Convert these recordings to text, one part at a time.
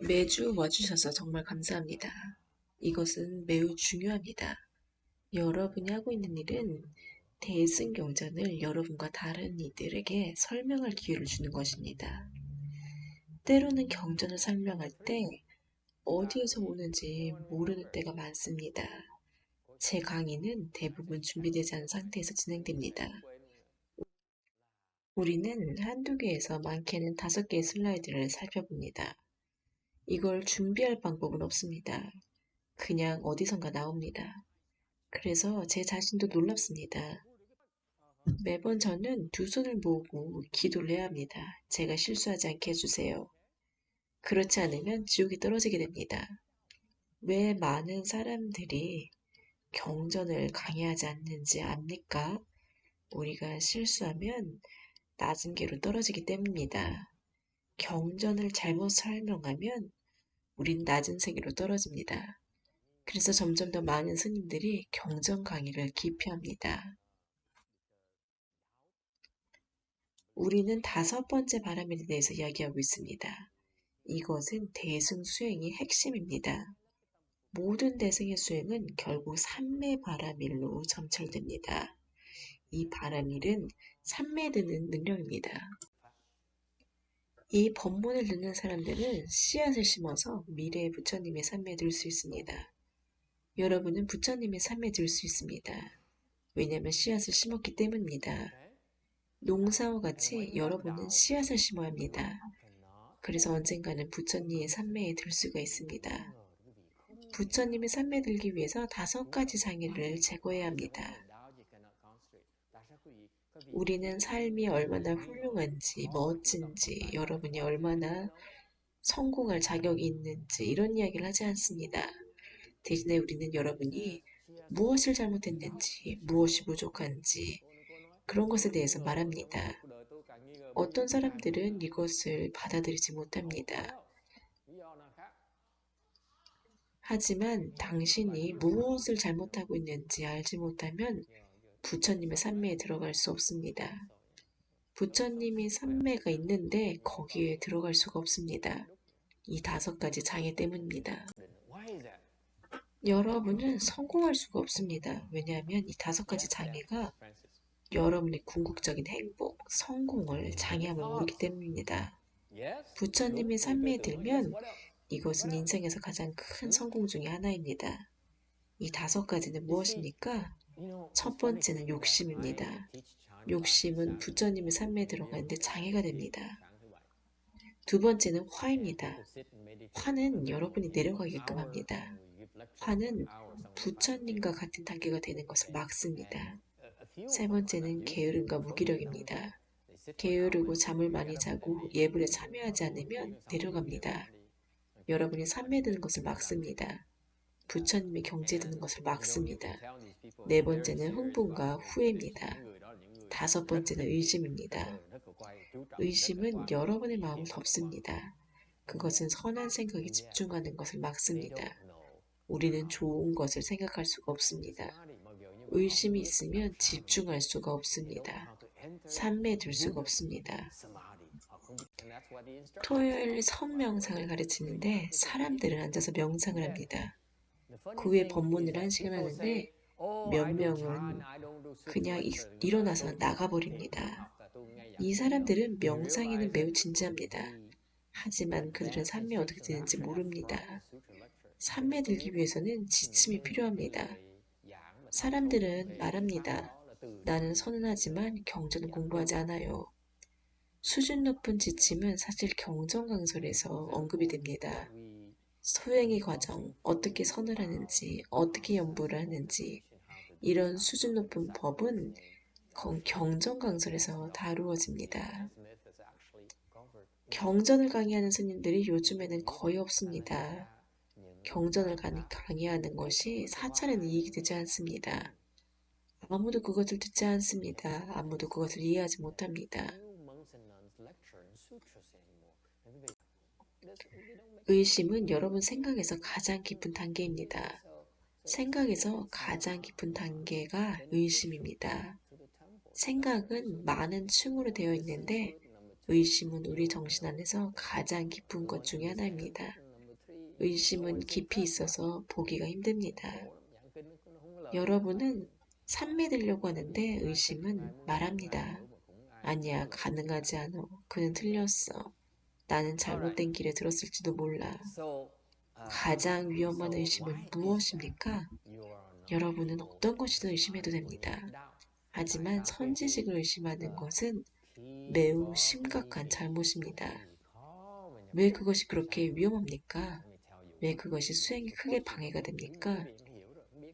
매주 와주셔서 정말 감사합니다. 이것은 매우 중요합니다. 여러분이 하고 있는 일은 대승경전을 여러분과 다른 이들에게 설명할 기회를 주는 것입니다. 때로는 경전을 설명할 때 어디에서 오는지 모르는 때가 많습니다. 제 강의는 대부분 준비되지 않은 상태에서 진행됩니다. 우리는 한두 개에서 많게는 5개의 슬라이드를 살펴봅니다. 이걸 준비할 방법은 없습니다. 그냥 어디선가 나옵니다. 그래서 제 자신도 놀랍습니다. 매번 저는 두 손을 모으고 기도를 해야 합니다. 제가 실수하지 않게 해주세요. 그렇지 않으면 지옥에 떨어지게 됩니다. 왜 많은 사람들이 경전을 강의하지 않는지 압니까? 우리가 실수하면 낮은 개로 떨어지기 때문입니다. 경전을 잘못 설명하면 우린 낮은 세계로 떨어집니다. 그래서 점점 더 많은 스님들이 경전 강의를 기피합니다. 우리는 5번째 바람일에 대해서 이야기하고 있습니다. 이것은 대승 수행의 핵심입니다. 모든 대승의 수행은 결국 삼매 바람일로 점철됩니다. 이 바람일은 삼매드는 능력입니다. 이 법문을 듣는 사람들은 씨앗을 심어서 미래의 부처님의 삼매에 들 수 있습니다. 여러분은 부처님의 삼매에 들 수 있습니다. 왜냐하면 씨앗을 심었기 때문입니다. 농사와 같이 여러분은 씨앗을 심어야 합니다. 그래서 언젠가는 부처님의 삼매에 들 수가 있습니다. 부처님의 삼매에 들기 위해서 5가지 장애를 제거해야 합니다. 우리는 삶이 얼마나 훌륭한지, 멋진지, 여러분이 얼마나 성공할 자격이 있는지 이런 이야기를 하지 않습니다. 대신에 우리는 여러분이 무엇을 잘못했는지, 무엇이 부족한지 그런 것에 대해서 말합니다. 어떤 사람들은 이것을 받아들이지 못합니다. 하지만 당신이 무엇을 잘못하고 있는지 알지 못하면 부처님의 삼매에 들어갈 수 없습니다. 부처님이 삼매가 있는데 거기에 들어갈 수가 없습니다. 이 5가지 장애 때문입니다. 여러분은 성공할 수가 없습니다. 왜냐하면 이 5가지 장애가 여러분의 궁극적인 행복, 성공을 장애함을 모르기 때문입니다. 부처님의 삼매에 들면 이것은 인생에서 가장 큰 성공 중의 하나입니다. 이 5가지는 무엇입니까? 첫 번째는 욕심입니다. 욕심은 부처님의 삼매에 들어가는데 장애가 됩니다. 두 번째는 화입니다. 화는 여러분이 내려가게끔 합니다. 화는 부처님과 같은 단계가 되는 것을 막습니다. 세 번째는 게으름과 무기력입니다. 게으르고 잠을 많이 자고 예불에 참여하지 않으면 내려갑니다. 여러분이 삼매에 드는 것을 막습니다. 부처님의 경지에 드는 것을 막습니다. 네 번째는 흥분과 후회입니다. 5번째는 의심입니다. 의심은 여러분의 마음을 덮습니다. 그것은 선한 생각에 집중하는 것을 막습니다. 우리는 좋은 것을 생각할 수가 없습니다. 의심이 있으면 집중할 수가 없습니다. 삼매에 들 수가 없습니다. 토요일 선명상을 가르치는데 사람들은 앉아서 명상을 합니다. 그 후에 법문을 1시간 하는데 몇 명은 그냥 일어나서 나가버립니다. 이 사람들은 명상에는 매우 진지합니다. 하지만 그들은 삼매에 어떻게 되는지 모릅니다. 삼매에 들기 위해서는 지침이 필요합니다. 사람들은 말합니다. 나는 선언하지만 경전은 공부하지 않아요. 수준 높은 지침은 사실 경전 강설에서 언급이 됩니다. 소행의 과정, 어떻게 선을 하는지, 어떻게 연부를 하는지 이런 수준 높은 법은 경전 강설에서 다루어집니다. 경전을 강의하는 스님들이 요즘에는 거의 없습니다. 경전을 강의하는 것이 사찰에는 이익이 되지 않습니다. 아무도 그것을 듣지 않습니다. 아무도 그것을 이해하지 못합니다. 의심은 여러분 생각에서 가장 깊은 단계입니다. 생각에서 가장 깊은 단계가 의심입니다. 생각은 많은 층으로 되어 있는데 의심은 우리 정신 안에서 가장 깊은 것 중에 하나입니다. 의심은 깊이 있어서 보기가 힘듭니다. 여러분은 산 믿으려고 하는데 의심은 말합니다. 아니야, 가능하지 않아. 그는 틀렸어. 나는 잘못된 길에 들었을지도 몰라. 가장 위험한 의심은 무엇입니까? 여러분은 어떤 것이든 의심해도 됩니다. 하지만 선지식을 의심하는 것은 매우 심각한 잘못입니다. 왜 그것이 그렇게 위험합니까? 왜 그것이 수행에 크게 방해가 됩니까?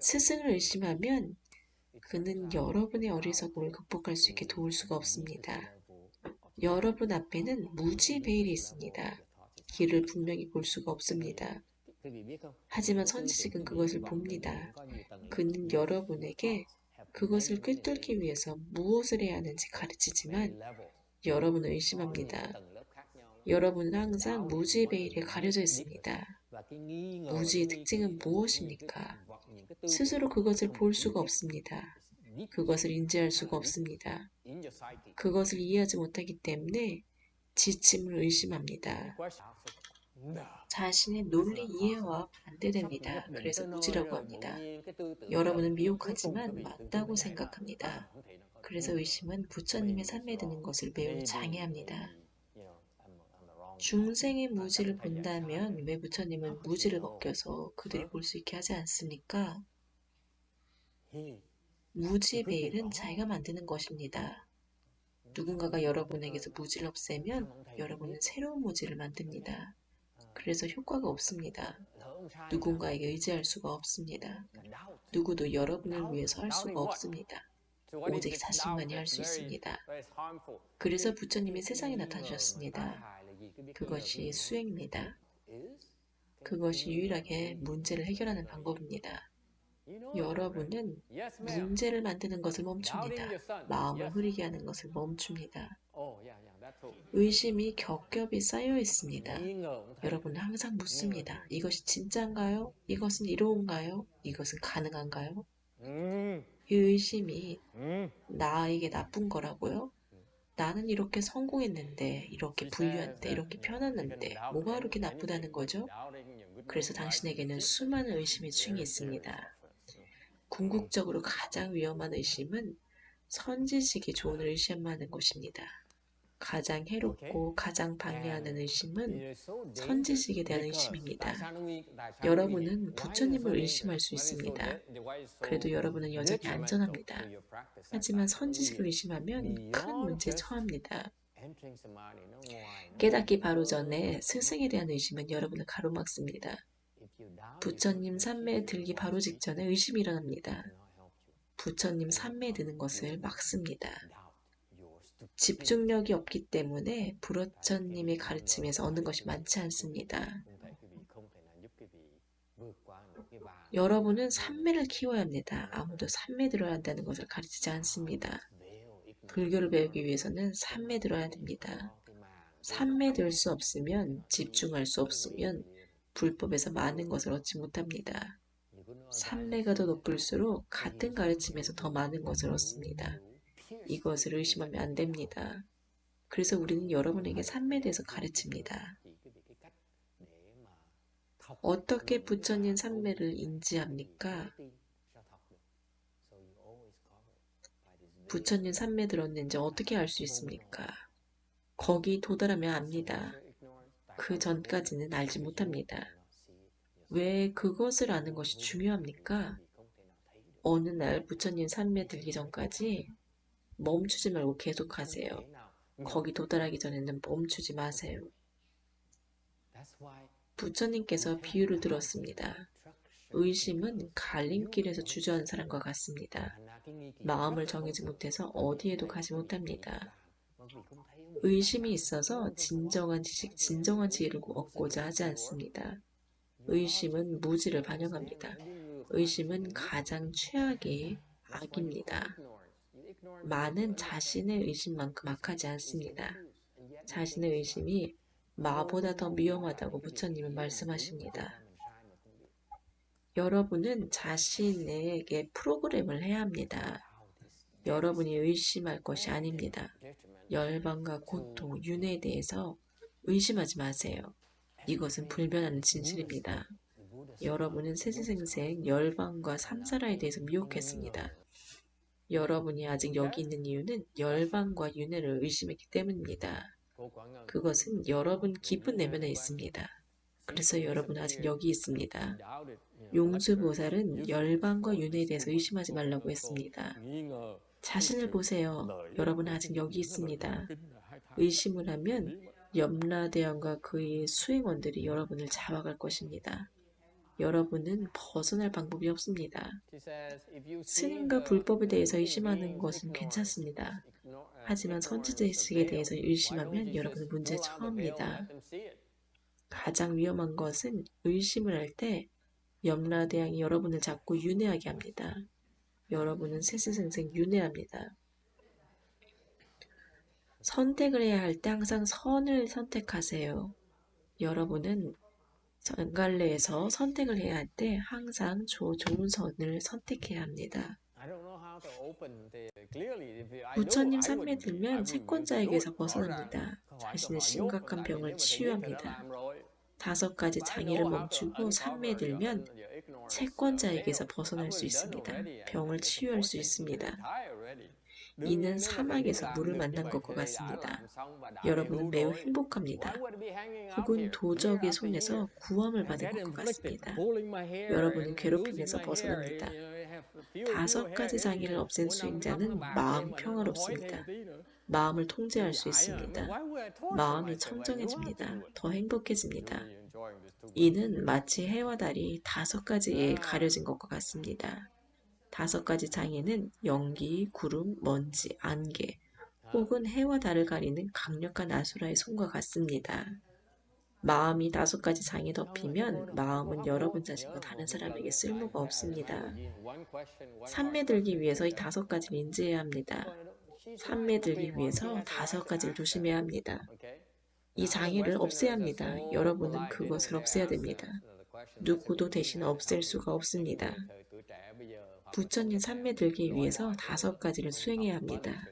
스승을 의심하면 그는 여러분의 어리석음을 극복할 수 있게 도울 수가 없습니다. 여러분 앞에는 무지 베일이 있습니다. 길을 분명히 볼 수가 없습니다. 하지만 선지식은 그것을 봅니다. 그는 여러분에게 그것을 꿰뚫기 위해서 무엇을 해야 하는지 가르치지만 여러분을 의심합니다. 여러분은 항상 무지 베일에 가려져 있습니다. 무지의 특징은 무엇입니까? 스스로 그것을 볼 수가 없습니다. 그것을 인지할 수가 없습니다. 그것을 이해하지 못하기 때문에 지침을 의심합니다. 자신의 논리 이해와 반대됩니다. 그래서 무지라고 합니다. 여러분은 미혹하지만 맞다고 생각합니다. 그래서 의심은 부처님의 삶에 드는 것을 매우 장애합니다. 중생의 무지를 본다면 왜 부처님은 무지를 벗겨서 그들이 볼 수 있게 하지 않습니까? 무지의 베일은 자기가 만드는 것입니다. 누군가가 여러분에게서 무지를 없애면 여러분은 새로운 무지를 만듭니다. 그래서 효과가 없습니다. 누군가에게 의지할 수가 없습니다. 누구도 여러분을 위해서 할 수가 없습니다. 오직 자신만이 할 수 있습니다. 그래서 부처님이 세상에 나타나셨습니다. 그것이 수행입니다. 그것이 유일하게 문제를 해결하는 방법입니다. 여러분은 문제를 만드는 것을 멈춥니다. 마음을 흐리게 하는 것을 멈춥니다. 의심이 겹겹이 쌓여 있습니다. 여러분은 항상 묻습니다. 이것이 진짜인가요? 이것은 이로운가요? 이것은 가능한가요? 이 의심이 나에게 나쁜 거라고요? 나는 이렇게 성공했는데, 이렇게 부유한데, 이렇게 편안한데, 뭐가 그렇게 나쁘다는 거죠? 그래서 당신에게는 수많은 의심의 층이 있습니다. 궁극적으로 가장 위험한 의심은 선지식이 조언을 의심하는 것입니다. 가장 해롭고 가장 방해하는 의심은 선지식에 대한 의심입니다. 여러분은 부처님을 의심할 수 있습니다. 그래도 여러분은 여전히 안전합니다. 하지만 선지식을 의심하면 큰 문제에 처합니다. 깨닫기 바로 전에 스승에 대한 의심은 여러분을 가로막습니다. 부처님 산매에 들기 바로 직전에 의심이 일어납니다. 부처님 산매에 드는 것을 막습니다. 집중력이 없기 때문에 부처님의 가르침에서 얻는 것이 많지 않습니다. 여러분은 산매를 키워야 합니다. 아무도 산매 들어야 한다는 것을 가르치지 않습니다. 불교를 배우기 위해서는 산매 들어야 됩니다. 산매 들 수 없으면, 집중할 수 없으면 불법에서 많은 것을 얻지 못합니다. 산매가 더 높을수록 같은 가르침에서 더 많은 것을 얻습니다. 이것을 의심하면 안 됩니다. 그래서 우리는 여러분에게 산매에 대해서 가르칩니다. 어떻게 부처님 산매를 인지합니까? 부처님 산매 들었는지 어떻게 알 수 있습니까? 거기 도달하면 압니다. 그 전까지는 알지 못합니다. 왜 그것을 아는 것이 중요합니까? 어느 날 부처님 산매 들기 전까지 멈추지 말고 계속하세요. 거기 도달하기 전에는 멈추지 마세요. 부처님께서 비유를 들었습니다. 의심은 갈림길에서 주저하는 사람과 같습니다. 마음을 정하지 못해서 어디에도 가지 못합니다. 의심이 있어서 진정한 지식, 진정한 지혜를 얻고자 하지 않습니다. 의심은 무지를 반영합니다. 의심은 가장 최악의 악입니다. 많은 자신의 의심만큼 악하지 않습니다. 자신의 의심이 마보다 더 위험하다고 부처님은 말씀하십니다. 여러분은 자신에게 프로그램을 해야 합니다. 여러분이 의심할 것이 아닙니다. 열방과 고통, 윤회에 대해서 의심하지 마세요. 이것은 불변하는 진실입니다. 여러분은 세세생생 열방과 삼사라에 대해서 미혹했습니다. 여러분이 아직 여기 있는 이유는 열방과 윤회를 의심했기 때문입니다. 그것은 여러분 깊은 내면에 있습니다. 그래서 여러분은 아직 여기 있습니다. 용수보살은 열방과 윤회에 대해서 의심하지 말라고 했습니다. 자신을 보세요. 여러분은 아직 여기 있습니다. 의심을 하면 염라대왕과 그의 수행원들이 여러분을 잡아갈 것입니다. 여러분은 벗어날 방법이 없습니다. 스님과 불법에 대해서 의심하는 것은 괜찮습니다. 하지만 선지자의식에 대해서 의심하면 여러분은 문제에 처합니다. 가장 위험한 것은 의심을 할 때 염라대왕이 여러분을 잡고 윤회하게 합니다. 여러분은 세세생생 윤회합니다. 선택을 해야 할 때 항상 선을 선택하세요. 여러분은 정갈래에서 선택을 해야 할 때 항상 좋은 선을 선택해야 합니다. 부처님 산매 들면 채권자에게서 벗어납니다. 자신의 심각한 병을 치유합니다. 5가지 장애를 멈추고 산매 들면 채권자에게서 벗어날 수 있습니다. 병을 치유할 수 있습니다. 이는 사막에서 물을 만난 것과 같습니다. 여러분은 매우 행복합니다. 혹은 도적의 손에서 구원을 받은 것과 같습니다. 여러분은 괴롭힘에서 벗어납니다. 5가지 장애를 없앤 수행자는 마음 평화롭습니다. 마음을 통제할 수 있습니다. 마음이 청정해집니다. 더 행복해집니다. 이는 마치 해와 달이 5가지에 가려진 것과 같습니다. 5가지 장애는 연기, 구름, 먼지, 안개, 혹은 해와 달을 가리는 강력한 아수라의 손과 같습니다. 마음이 5가지 장애 덮이면 마음은 여러분 자신과 다른 사람에게 쓸모가 없습니다. 산매 들기 위해서 이 5가지를 인지해야 합니다. 산매 들기 위해서 5가지를 조심해야 합니다. 이 장애를 없애야 합니다. 여러분은 그것을 없애야 됩니다. 누구도 대신 없앨 수가 없습니다. 부처님 산매 들기 위해서 5가지를 수행해야 합니다.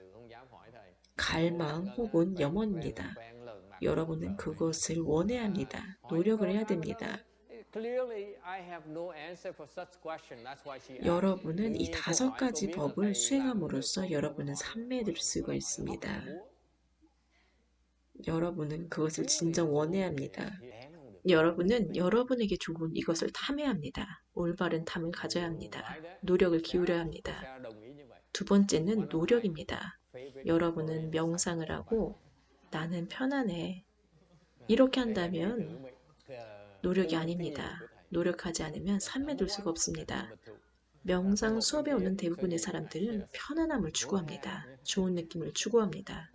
갈망 혹은 염원입니다. 여러분은 그것을 원해야 합니다. 노력을 해야 됩니다. 여러분은 이 5가지 법을 수행함으로써 여러분은 산매에 들 수가 있습니다. 여러분은 그것을 진정 원해야 합니다. 여러분은 여러분에게 좋은 이것을 탐해야 합니다. 올바른 탐을 가져야 합니다. 노력을 기울여야 합니다. 2번째는 노력입니다. 여러분은 명상을 하고 나는 편안해. 이렇게 한다면 노력이 아닙니다. 노력하지 않으면 산매 들 수가 없습니다. 명상 수업에 오는 대부분의 사람들은 편안함을 추구합니다. 좋은 느낌을 추구합니다.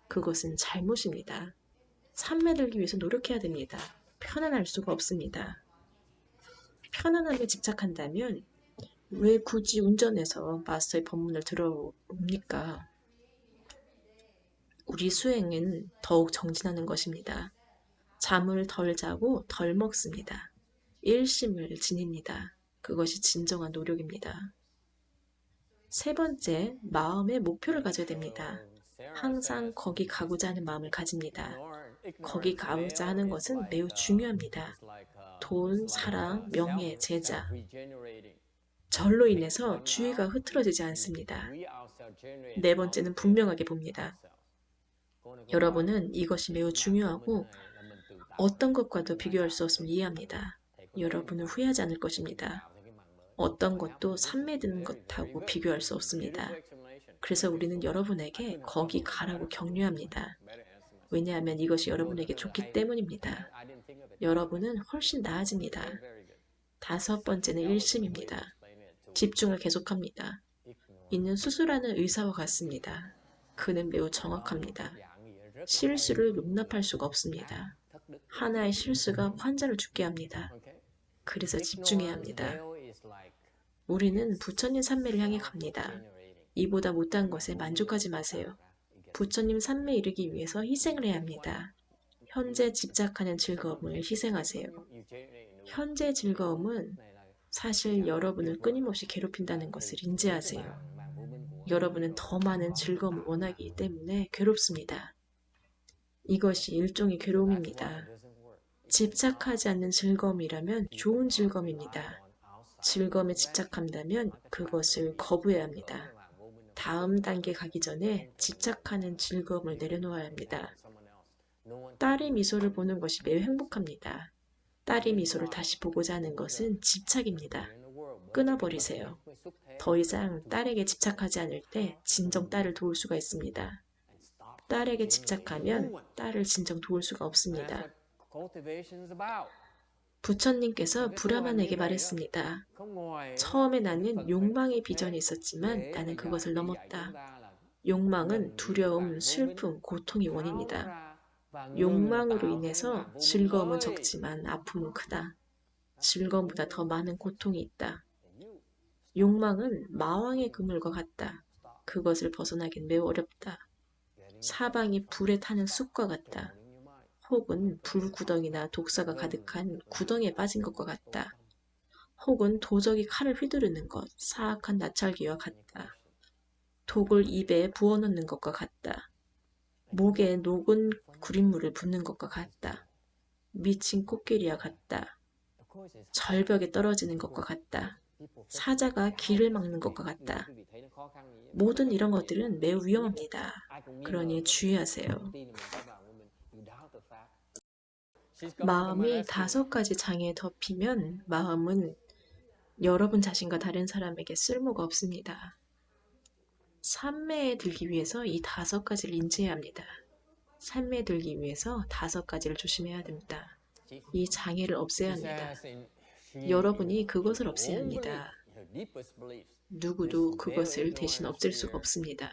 그것은 잘못입니다. 산매 들기 위해서 노력해야 됩니다. 편안할 수가 없습니다. 편안함에 집착한다면 왜 굳이 운전해서 마스터의 법문을 들어옵니까? 우리 수행은 더욱 정진하는 것입니다. 잠을 덜 자고 덜 먹습니다. 일심을 지닙니다. 그것이 진정한 노력입니다. 3번째, 마음의 목표를 가져야 됩니다. 항상 거기 가고자 하는 마음을 가집니다. 거기 가고자 하는 것은 매우 중요합니다. 돈, 사랑, 명예, 제자. 절로 인해서 주의가 흐트러지지 않습니다. 4번째는 분명하게 봅니다. 여러분은 이것이 매우 중요하고 어떤 것과도 비교할 수 없음을 이해합니다. 여러분은 후회하지 않을 것입니다. 어떤 것도 산매 드는 것하고 비교할 수 없습니다. 그래서 우리는 여러분에게 거기 가라고 격려합니다. 왜냐하면 이것이 여러분에게 좋기 때문입니다. 여러분은 훨씬 나아집니다. 5번째는 일심입니다. 집중을 계속합니다. 이는 수술하는 의사와 같습니다. 그는 매우 정확합니다. 실수를 용납할 수가 없습니다. 하나의 실수가 환자를 죽게 합니다. 그래서 집중해야 합니다. 우리는 부처님 산매를 향해 갑니다. 이보다 못한 것에 만족하지 마세요. 부처님 산매에 이르기 위해서 희생을 해야 합니다. 현재 집착하는 즐거움을 희생하세요. 현재 즐거움은 사실 여러분을 끊임없이 괴롭힌다는 것을 인지하세요. 여러분은 더 많은 즐거움을 원하기 때문에 괴롭습니다. 이것이 일종의 괴로움입니다. 집착하지 않는 즐거움이라면 좋은 즐거움입니다. 즐거움에 집착한다면 그것을 거부해야 합니다. 다음 단계 가기 전에 집착하는 즐거움을 내려놓아야 합니다. 딸의 미소를 보는 것이 매우 행복합니다. 딸의 미소를 다시 보고자 하는 것은 집착입니다. 끊어버리세요. 더 이상 딸에게 집착하지 않을 때 진정 딸을 도울 수가 있습니다. 딸에게 집착하면 딸을 진정 도울 수가 없습니다. 부처님께서 브라만에게 말했습니다. 처음에 나는 욕망의 비전이 있었지만 나는 그것을 넘었다. 욕망은 두려움, 슬픔, 고통의 원인이다. 욕망으로 인해서 즐거움은 적지만 아픔은 크다. 즐거움보다 더 많은 고통이 있다. 욕망은 마왕의 그물과 같다. 그것을 벗어나긴 매우 어렵다. 사방이 불에 타는 숲과 같다. 혹은 불구덩이나 독사가 가득한 구덩이에 빠진 것과 같다. 혹은 도적이 칼을 휘두르는 것, 사악한 나찰기와 같다. 독을 입에 부어넣는 것과 같다. 목에 녹은 구릿물을 붓는 것과 같다. 미친 코끼리와 같다. 절벽에 떨어지는 것과 같다. 사자가 길을 막는 것과 같다. 모든 이런 것들은 매우 위험합니다. 그러니 주의하세요. 마음이 5가지 장애에 덮이면 마음은 여러분 자신과 다른 사람에게 쓸모가 없습니다. 산매에 들기 위해서 이 5가지를 인지해야 합니다. 산매에 들기 위해서 5가지를 조심해야 됩니다. 이 장애를 없애야 합니다. 여러분이 그것을 없애야 합니다. 누구도 그것을 대신 없앨 수가 없습니다.